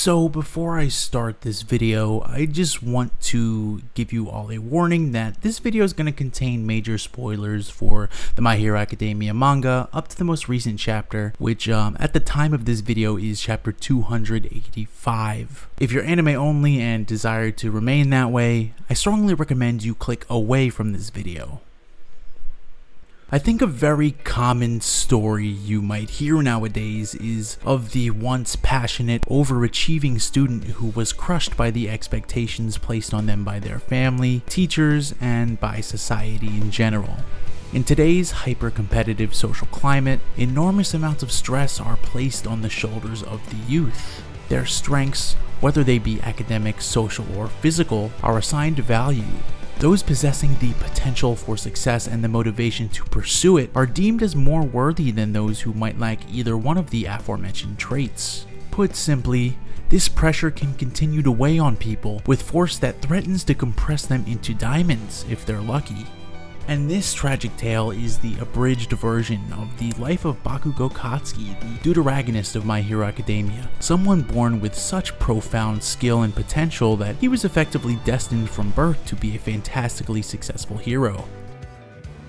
So before I start this video, I just want to give you all a warning that this video is going to contain major spoilers for the My Hero Academia manga up to the most recent chapter, which at the time of this video is chapter 285. If you're anime only and desire to remain that way, I strongly recommend you click away from this video. I think a very common story you might hear nowadays is of the once passionate, overachieving student who was crushed by the expectations placed on them by their family, teachers, and by society in general. In today's hyper-competitive social climate, enormous amounts of stress are placed on the shoulders of the youth. Their strengths, whether they be academic, social, or physical, are assigned value. Those possessing the potential for success and the motivation to pursue it are deemed as more worthy than those who might lack either one of the aforementioned traits. Put simply, this pressure can continue to weigh on people with force that threatens to compress them into diamonds if they're lucky. And this tragic tale is the abridged version of the life of Bakugo Katsuki, the deuteragonist of My Hero Academia, someone born with such profound skill and potential that he was effectively destined from birth to be a fantastically successful hero.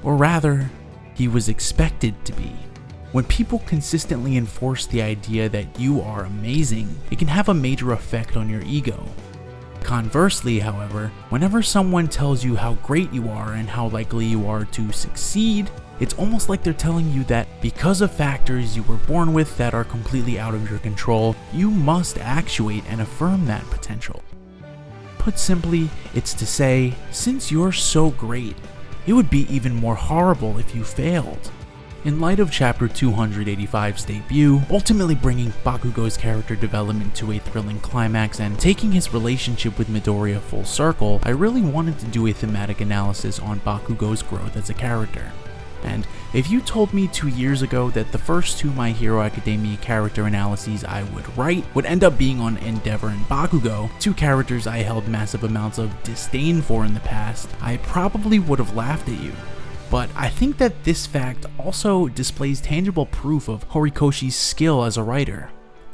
Or rather, he was expected to be. When people consistently enforce the idea that you are amazing, it can have a major effect on your ego. Conversely, however, whenever someone tells you how great you are and how likely you are to succeed, it's almost like they're telling you that because of factors you were born with that are completely out of your control, you must actuate and affirm that potential. Put simply, it's to say, since you're so great, it would be even more horrible if you failed. In light of chapter 285's debut, ultimately bringing Bakugo's character development to a thrilling climax and taking his relationship with Midoriya full circle, I really wanted to do a thematic analysis on Bakugo's growth as a character. And if you told me 2 years ago that the first two My Hero Academia character analyses I would write would end up being on Endeavor and Bakugo, two characters I held massive amounts of disdain for in the past, I probably would have laughed at you. But I think that this fact also displays tangible proof of Horikoshi's skill as a writer.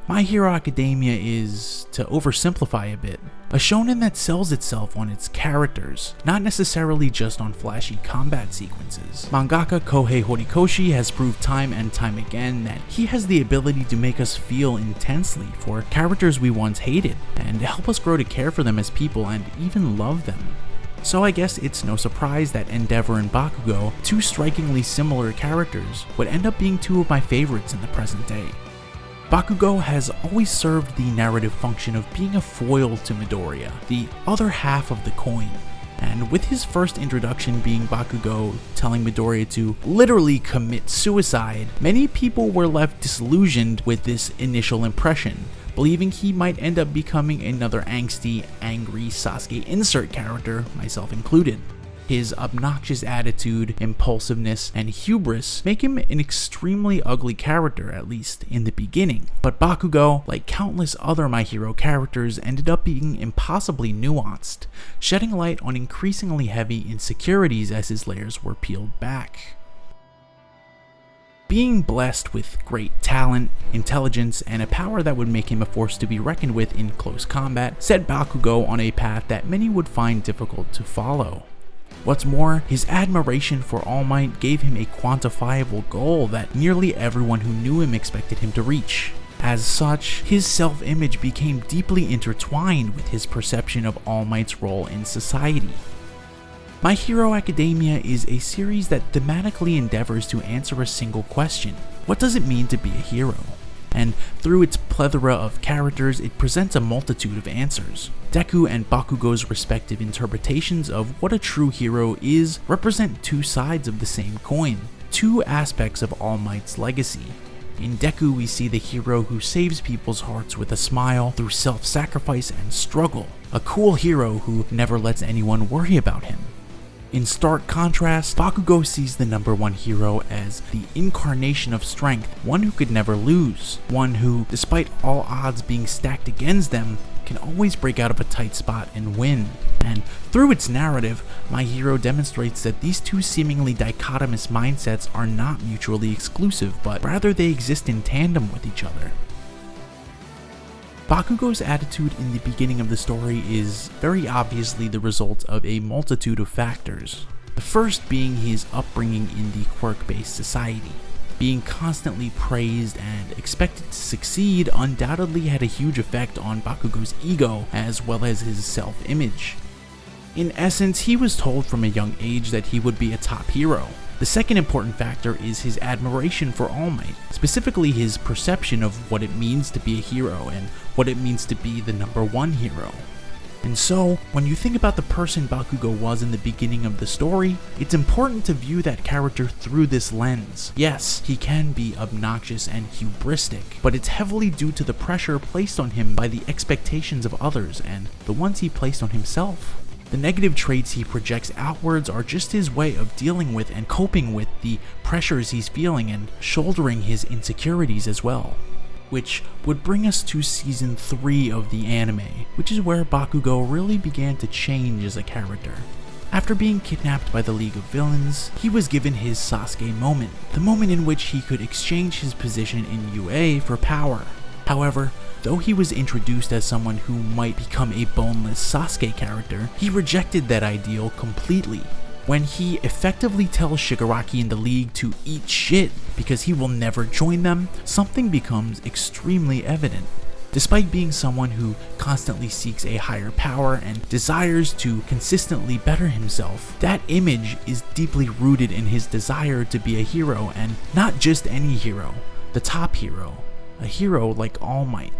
My Hero Academia is, to oversimplify a bit, a shonen that sells itself on its characters, not necessarily just on flashy combat sequences. Mangaka Kohei Horikoshi has proved time and time again that he has the ability to make us feel intensely for characters we once hated, and help us grow to care for them as people and even love them. So I guess it's no surprise that Endeavor and Bakugo, two strikingly similar characters, would end up being two of my favorites in the present day. Bakugo has always served the narrative function of being a foil to Midoriya, the other half of the coin. And with his first introduction being Bakugo telling Midoriya to literally commit suicide, many people were left disillusioned with this initial impression, believing he might end up becoming another angsty, angry Sasuke insert character, myself included. His obnoxious attitude, impulsiveness, and hubris make him an extremely ugly character, at least in the beginning. But Bakugo, like countless other My Hero characters, ended up being impossibly nuanced, shedding light on increasingly heavy insecurities as his layers were peeled back. Being blessed with great talent, intelligence, and a power that would make him a force to be reckoned with in close combat set Bakugo on a path that many would find difficult to follow. What's more, his admiration for All Might gave him a quantifiable goal that nearly everyone who knew him expected him to reach. As such, his self-image became deeply intertwined with his perception of All Might's role in society. My Hero Academia is a series that thematically endeavors to answer a single question: what does it mean to be a hero? And through its plethora of characters, it presents a multitude of answers. Deku and Bakugo's respective interpretations of what a true hero is represent two sides of the same coin, two aspects of All Might's legacy. In Deku, we see the hero who saves people's hearts with a smile through self-sacrifice and struggle, a cool hero who never lets anyone worry about him. In stark contrast, Bakugo sees the number one hero as the incarnation of strength, one who could never lose, one who, despite all odds being stacked against them, can always break out of a tight spot and win. And through its narrative, My Hero demonstrates that these two seemingly dichotomous mindsets are not mutually exclusive, but rather they exist in tandem with each other. Bakugo's attitude in the beginning of the story is very obviously the result of a multitude of factors. The first being his upbringing in the quirk-based society. Being constantly praised and expected to succeed undoubtedly had a huge effect on Bakugo's ego as well as his self-image. In essence, he was told from a young age that he would be a top hero. The second important factor is his admiration for All Might, specifically his perception of what it means to be a hero and what it means to be the #1 hero. And so, when you think about the person Bakugo was in the beginning of the story, it's important to view that character through this lens. Yes, he can be obnoxious and hubristic, but it's heavily due to the pressure placed on him by the expectations of others and the ones he placed on himself. The negative traits he projects outwards are just his way of dealing with and coping with the pressures he's feeling and shouldering his insecurities as well. Which would bring us to season 3 of the anime, which is where Bakugo really began to change as a character. After being kidnapped by the League of Villains, he was given his Sasuke moment, the moment in which he could exchange his position in UA for power. However, though he was introduced as someone who might become a boneless Sasuke character, he rejected that ideal completely. When he effectively tells Shigaraki and the League to eat shit because he will never join them, something becomes extremely evident. Despite being someone who constantly seeks a higher power and desires to consistently better himself, that image is deeply rooted in his desire to be a hero, and not just any hero, the top hero, a hero like All Might.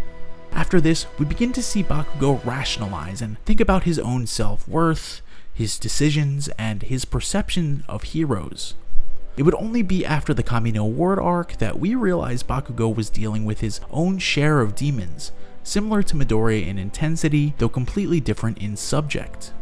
After this, we begin to see Bakugo rationalize and think about his own self-worth, his decisions, and his perception of heroes. It would only be after the Kamino Ward arc that we realize Bakugo was dealing with his own share of demons, similar to Midoriya in intensity, though completely different in subject.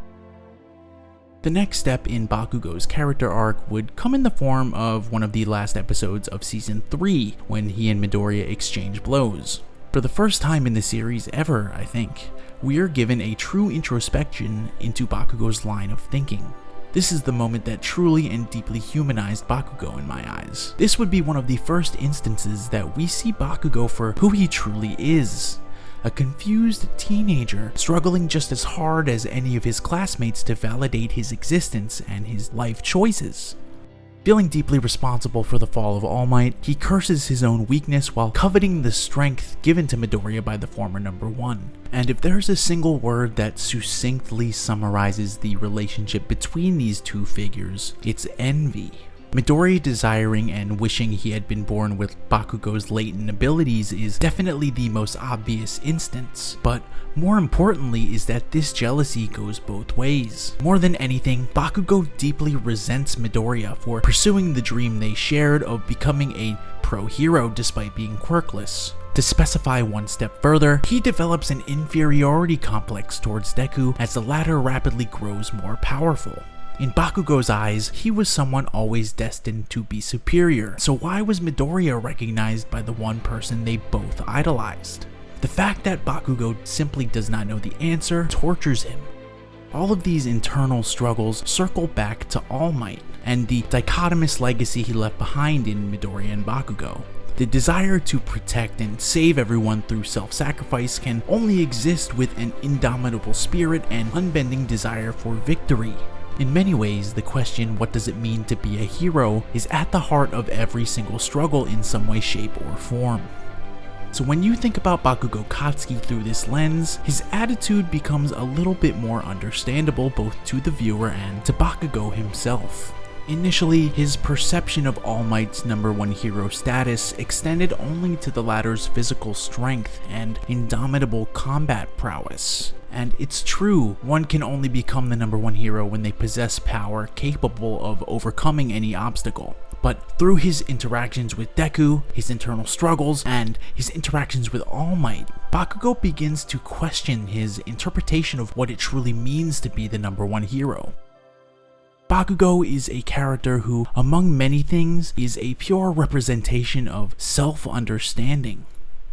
The next step in Bakugo's character arc would come in the form of one of the last episodes of Season 3, when he and Midoriya exchange blows. For the first time in the series ever, I think, we are given a true introspection into Bakugo's line of thinking. This is the moment that truly and deeply humanized Bakugo in my eyes. This would be one of the first instances that we see Bakugo for who he truly is. A confused teenager struggling just as hard as any of his classmates to validate his existence and his life choices. Feeling deeply responsible for the fall of All Might, he curses his own weakness while coveting the strength given to Midoriya by the former #1. And if there's a single word that succinctly summarizes the relationship between these two figures, it's envy. Midoriya desiring and wishing he had been born with Bakugo's latent abilities is definitely the most obvious instance, but more importantly is that this jealousy goes both ways. More than anything, Bakugo deeply resents Midoriya for pursuing the dream they shared of becoming a pro-hero despite being quirkless. To specify one step further, he develops an inferiority complex towards Deku as the latter rapidly grows more powerful. In Bakugo's eyes, he was someone always destined to be superior, so why was Midoriya recognized by the one person they both idolized? The fact that Bakugo simply does not know the answer tortures him. All of these internal struggles circle back to All Might, and the dichotomous legacy he left behind in Midoriya and Bakugo. The desire to protect and save everyone through self-sacrifice can only exist with an indomitable spirit and unbending desire for victory. In many ways, the question, what does it mean to be a hero, is at the heart of every single struggle in some way, shape, or form. So when you think about Bakugo Katsuki through this lens, his attitude becomes a little bit more understandable both to the viewer and to Bakugo himself. Initially, his perception of All Might's #1 hero status extended only to the latter's physical strength and indomitable combat prowess. And it's true, one can only become the #1 hero when they possess power capable of overcoming any obstacle. But through his interactions with Deku, his internal struggles, and his interactions with All Might, Bakugo begins to question his interpretation of what it truly means to be the #1 hero. Bakugo is a character who, among many things, is a pure representation of self-understanding.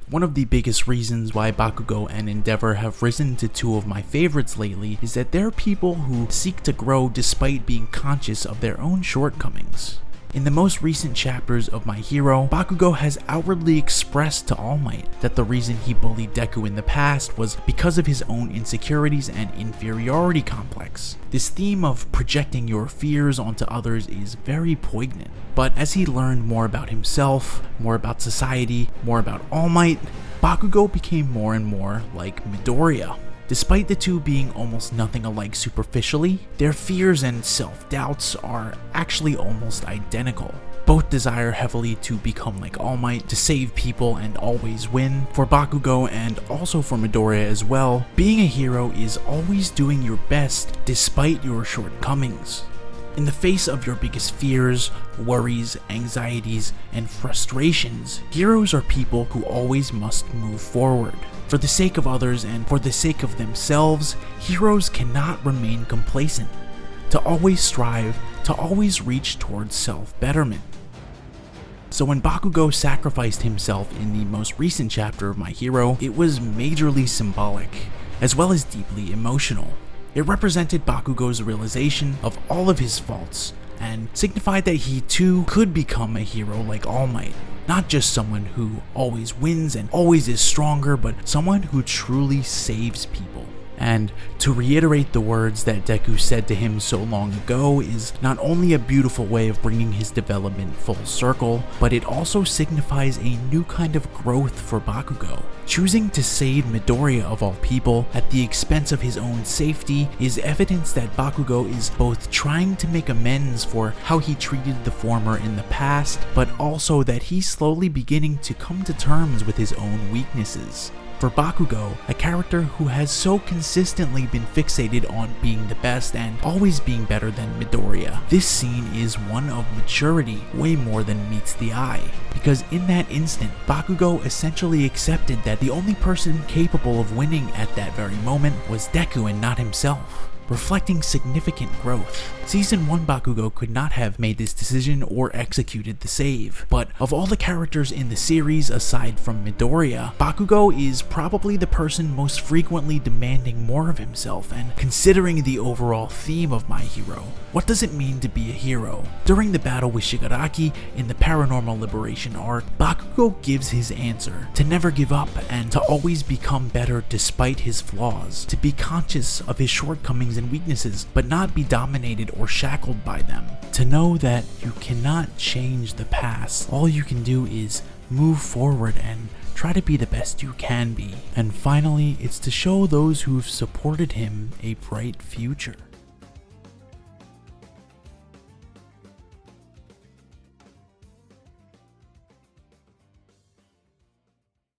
One of the biggest reasons why Bakugo and Endeavor have risen to two of my favorites lately is that they're people who seek to grow despite being conscious of their own shortcomings. In the most recent chapters of My Hero, Bakugo has outwardly expressed to All Might that the reason he bullied Deku in the past was because of his own insecurities and inferiority complex. This theme of projecting your fears onto others is very poignant. But as he learned more about himself, more about society, more about All Might, Bakugo became more and more like Midoriya. Despite the two being almost nothing alike superficially, their fears and self-doubts are actually almost identical. Both desire heavily to become like All Might, to save people and always win. For Bakugo and also for Midoriya as well, being a hero is always doing your best despite your shortcomings. In the face of your biggest fears, worries, anxieties, and frustrations, heroes are people who always must move forward. For the sake of others and for the sake of themselves, heroes cannot remain complacent. To always strive, to always reach towards self-betterment. So when Bakugo sacrificed himself in the most recent chapter of My Hero, it was majorly symbolic, as well as deeply emotional. It represented Bakugo's realization of all of his faults, and signified that he too could become a hero like All Might. Not just someone who always wins and always is stronger, but someone who truly saves people. And to reiterate the words that Deku said to him so long ago is not only a beautiful way of bringing his development full circle, but it also signifies a new kind of growth for Bakugo. Choosing to save Midoriya of all people at the expense of his own safety is evidence that Bakugo is both trying to make amends for how he treated the former in the past, but also that he's slowly beginning to come to terms with his own weaknesses. For Bakugo, a character who has so consistently been fixated on being the best and always being better than Midoriya, this scene is one of maturity way more than meets the eye. Because in that instant, Bakugo essentially accepted that the only person capable of winning at that very moment was Deku and not himself, reflecting significant growth. Season 1 Bakugo could not have made this decision or executed the save, but of all the characters in the series aside from Midoriya, Bakugo is probably the person most frequently demanding more of himself. And considering the overall theme of My Hero, what does it mean to be a hero? During the battle with Shigaraki in the Paranormal Liberation arc, Bakugo gives his answer: to never give up and to always become better despite his flaws, to be conscious of his shortcomings and weaknesses but not be dominated or shackled by them, to know that you cannot change the past. All you can do is move forward and try to be the best you can be. And finally, it's to show those who've supported him a bright future.